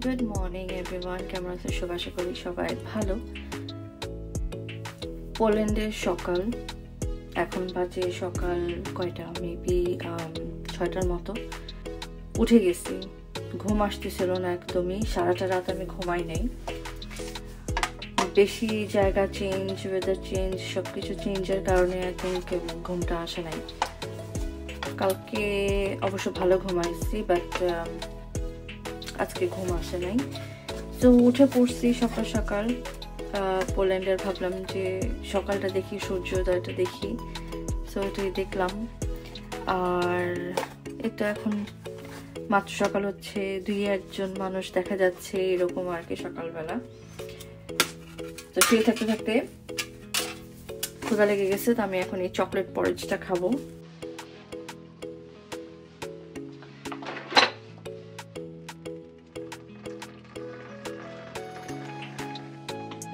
Good morning everyone, কেমন আছেন সবাই? আশা করি সবাই ভালো। পোল্যান্ডের সকাল, এখন বাজে সকাল কয়টা, মেবি 6টার মতো। উঠে গেছি, ঘুম আসতেছিল না একদমই, সারাটা রাত আমি ঘুমাই নাই। বেশি জায়গা চেঞ্জ, ওয়েদার চেঞ্জ, সবকিছু চেঞ্জের কারণে আই থিঙ্ক ঘুমটা আসে নাই। কালকে অবশ্য ভালো ঘুমাইছি, বাট আজকে ঘুম আসে নাই। তো উঠে পড়ছি সকাল সকাল পোল্যান্ডের, ভাবলাম যে সকালটা দেখি, সূর্যোদয়টা দেখি। সো এটাই দেখলাম। আর এটা এখন মাত্র সকাল হচ্ছে, 2-1 মানুষ দেখা যাচ্ছে এরকম আর কি সকালবেলা। তো শুয়ে থাকতে থাকতে ক্ষুধা লেগে গেছে, তো আমি এখন এই চকলেট পরেজটা খাবো।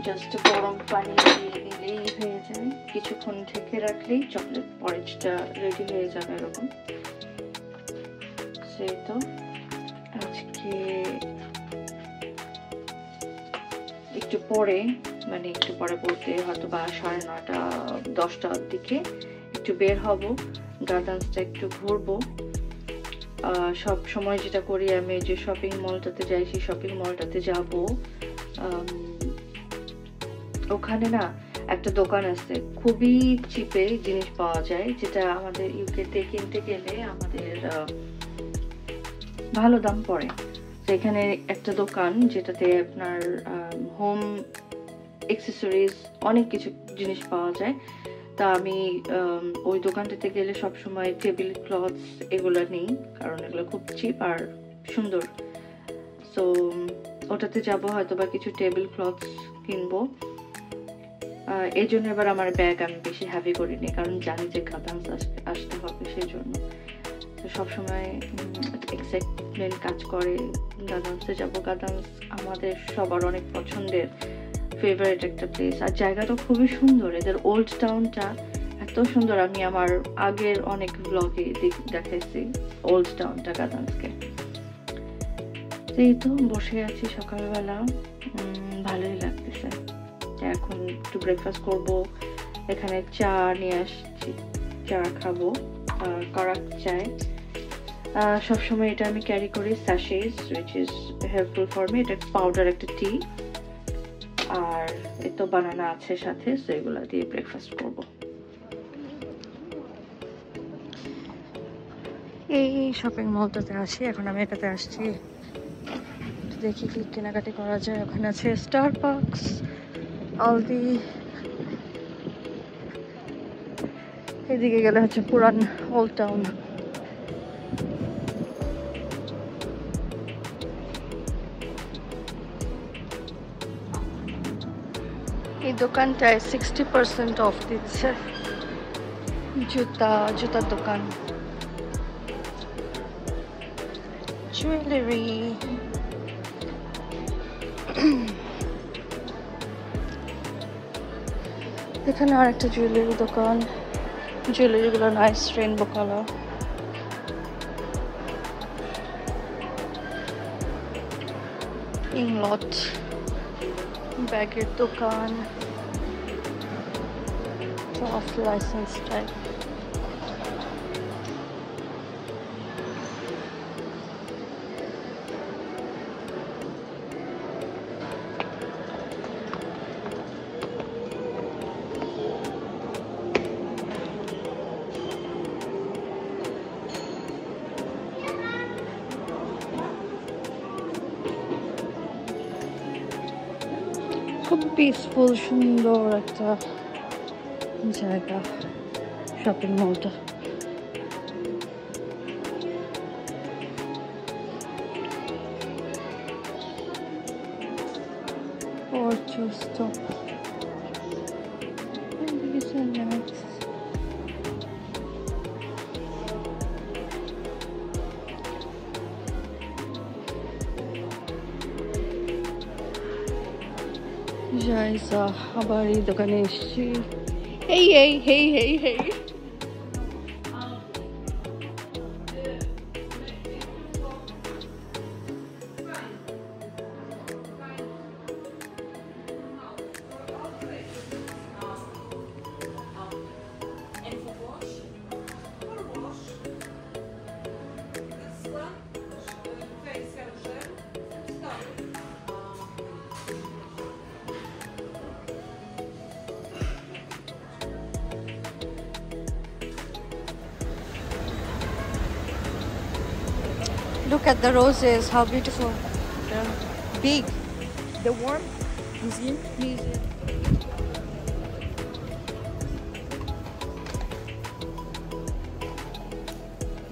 জাস্ট গরম পানি দিয়ে দিলেই হয়ে যায়, কিছুক্ষণ ঢেকে রাখলেই চকলেট পরেজটা রেডি হয়ে যাবে এরকম। সেই তো আজকে একটু পরে, মানে একটু পরে বলতে হয়তো বা 9:30-10টার দিকে একটু বের হব, গার্ডেন্সটা একটু ঘুরবো। সব সময় যেটা করি আমি, যে শপিং মলটাতে যাই, সেই শপিং মলটাতে যাবো। ওখানে না একটা দোকান আছে, খুবই চিপে জিনিস পাওয়া যায়, যেটা আমাদের ইউকেতে কিনতে গেলে আমাদের ভালো দাম পড়ে। এখানে একটা দোকান যেটাতে আপনার হোম অ্যাক্সেসরিজ অনেক কিছু জিনিস পাওয়া যায়। তা আমি ওই দোকানটাতে গেলে সবসময় টেবিল ক্লথস এগুলো নিই, কারণ এগুলো খুব চিপ আর সুন্দর। সো ওটাতে যাবো, হয়তো বা কিছু টেবিল ক্লথস কিনবো। এই জন্য এবার আমার ব্যাগ আমি বেশি হ্যাভি করিনি, কারণ জানি যে গার্ডেন্স আসতে হবে, সেই জন্য। তো সবসময় এক্সাইটমেন্ট কাজ করে, গার্ডেন্সে যাবো। গার্ডেন্স আমাদের সবার অনেক পছন্দের, ফেভারিট একটা প্লেস, আর জায়গাটা খুবই সুন্দর। এদের ওল্ড টাউনটা এত সুন্দর, আমি আমার আগের অনেক ব্লগে দেখাইছি ওল্ড টাউনটা গার্ডেন্সকে। এই তো বসে আছি সকালবেলা, ভালোই লাগতেছে। এখন একটু ব্রেকফাস্ট করব, এখানে চা নিয়ে আসছি, চা খাবো, কড়ক চায়। সবসময় এটা আমি ক্যারি করি, স্যাশেজ, which is helpful for me. এটা পাউডার একটা টি, আর এতো বানানা আছে সাথে, সো এগুলো দিয়ে ব্রেকফাস্ট করব। এই শপিং মলটাতে আসি, এখন আমি এটাতে আসছি, দেখি কি কেনাকাটি করা যায়। ওখানে আছে স্টারবাকস, আলদি, এদিকে গেলে হচ্ছে পুরান ওল্ড টাউন। এই দোকানটায় 60% অফ দিচ্ছে, জুতার দোকান, জুয়েলারি। এখানে আর একটা জুয়েলারি দোকান, জুয়েলারিগুলো নাইস, রেইনবো কালার। ইংলট, ব্যাগের দোকান, অফ লাইসেন্স টাইপ। খুব পিসফুল, সুন্দর একটা জায়গা শপিং মলটা। যাইসা আবার এই দোকানে এসছি। এই এই হেই হেই হেই Look at the roses, how beautiful. They're big. The Worm Museum.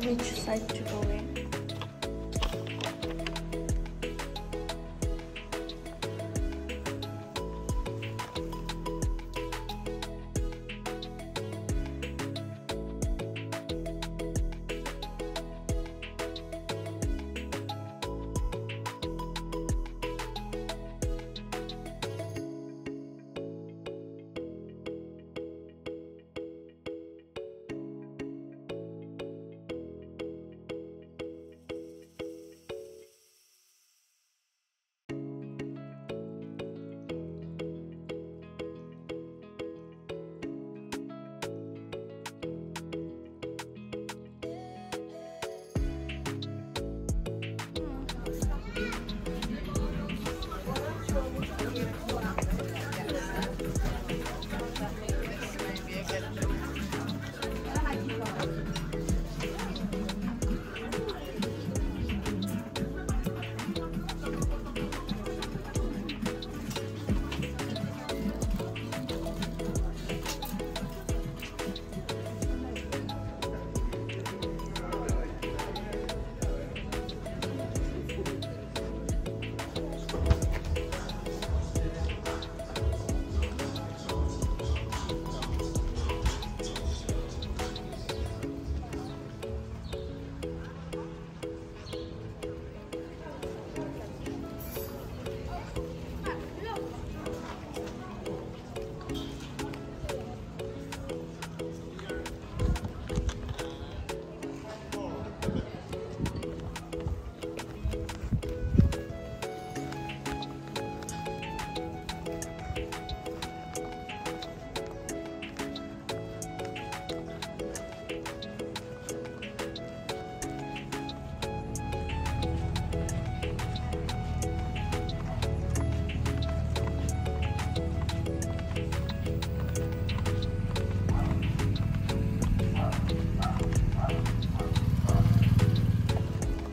Which side to go in?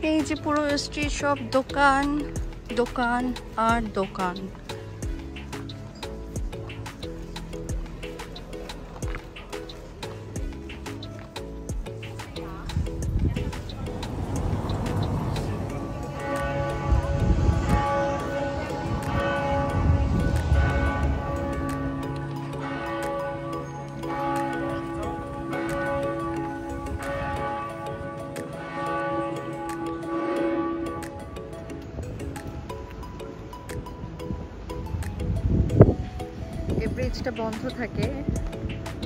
এই যে পুরো স্ট্রিট সব দোকান দোকান আর দোকান। ব্রিজটা বন্ধ থাকে,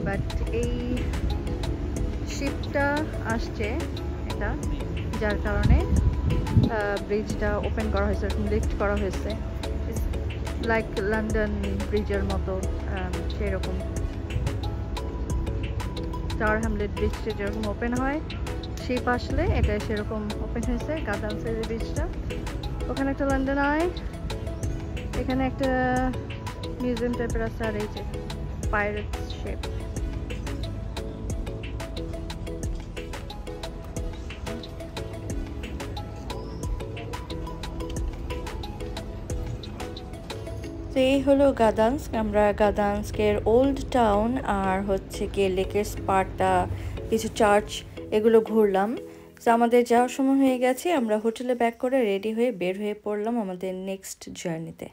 বাট এই শিপটা আসছে এটা, যার কারণে ব্রিজটা ওপেন করা হয়েছে, লিফট করা হয়েছে, লাইক লন্ডন ব্রিজের মতো সেরকম। টাওয়ার হ্যামলেট ব্রিজটা যেরকম ওপেন হয়, শিপ আসলে এটা সেরকম ওপেন হয়েছে। গাদামসের ব্রিজটা, ওখানে একটা লন্ডন আই, এখানে একটা মিউজিয়াম টাইপের আছে, আর এই যে পাইরেটস শিপ। তো এই হলো গাদান্স্ক। আমরা গাদান্স্কের ওল্ড টাউন আর হচ্ছে গিয়ে লেকের স্পাটা, কিছু চার্চ, এগুলো ঘুরলাম। তো আমাদের যাওয়ার সময় হয়ে গেছে, আমরা হোটেলে ব্যাক করে রেডি হয়ে বের হয়ে পড়লাম আমাদের নেক্সট জার্নিতে।